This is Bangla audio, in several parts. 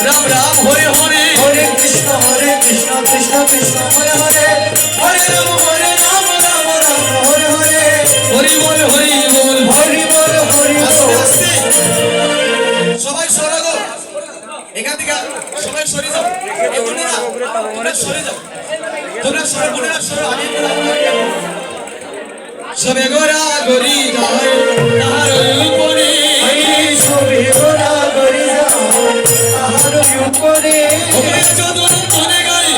রাম রাম হরে হরে হরে কৃষ্ণ কৃষ্ণ কৃষ্ণ হরে হরে হরে রাম রাম রাম হরে হরে হরি বল হরি বল হরি বল হরি বল। সবাই সরে দাও এখান থেকে সবাই সরে যাও এই বোনেরা তোমরা সরে যাও তোমরা সরে বোনেরা সরে আমি সবে গোরা গরি যায় তাহার উপরে সবে গোরা গরি যায় তাহার উপরে হরে চতুর মনে গাই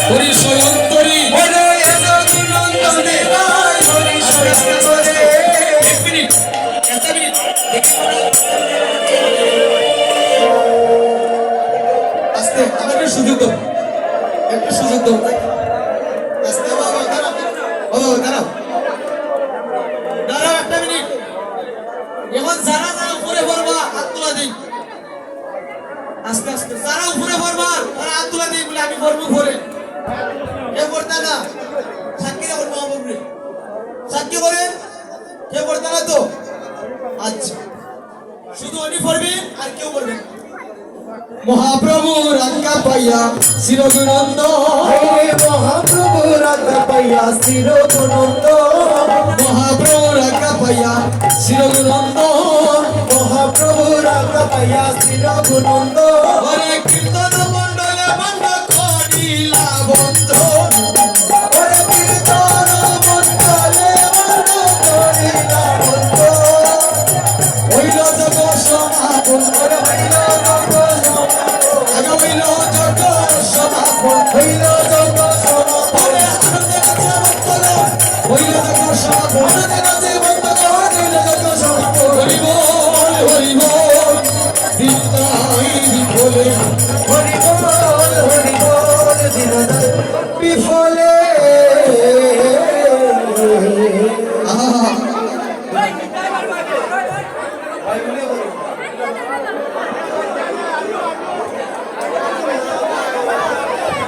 হরি সয়ন্তরী হরে চতুর নন্দনে গায় হরি সয়ন্তরে। এক মিনিট একটা মিনিট আস্তে আমাকে সুযোগ দাও একটু সুযোগ দাও আস্তে বাবা দাঁড়াও বাবা দাঁড়াও দাঁড়াও একটা মিনিট এখন যারা যারা উপরে পড়বা হাত তোলা দিই আস্তে আস্তে যারা উপরে পড়বা তারা হাত তোলা দিই বলে আমি পড়বো উপরে কে পড়তা না সাক্ষীরা পড়বো আমার সাক্ষী করে কে পড়তা না তো আচ্ছা শুধু উনি পড়বে আর কেউ পড়বে না। মহাপ্রভু রাঙ্গা পাইয়া শিরগুনন্দ হরে মহাপ্রভু রাধা পাইয়া স্থির গুণন্দ মহাপ্রভু রাঙ্গা পাইয়া শিরগুনন্দ মহাপ্রভু রাধা পাইয়া স্থির গুণন্দ হরে কীর্তন মণ্ডলে মন্ড করিলা বন্ধ হরে কীর্তন মণ্ডলে মন করিলা বন্ধ হইল জগ সমাপন হরে হইল জগ সমাপন আগে হইল জগ সমাপন হইল জগ সমাপন হরে আনন্দে কাছে বন্ধ হইল জগ সমাপন আনন্দে নাচে বন্ধ কর হইল জগ সমাপন হরি বল দিতাই বলে হরি বল দিনদার বিফলে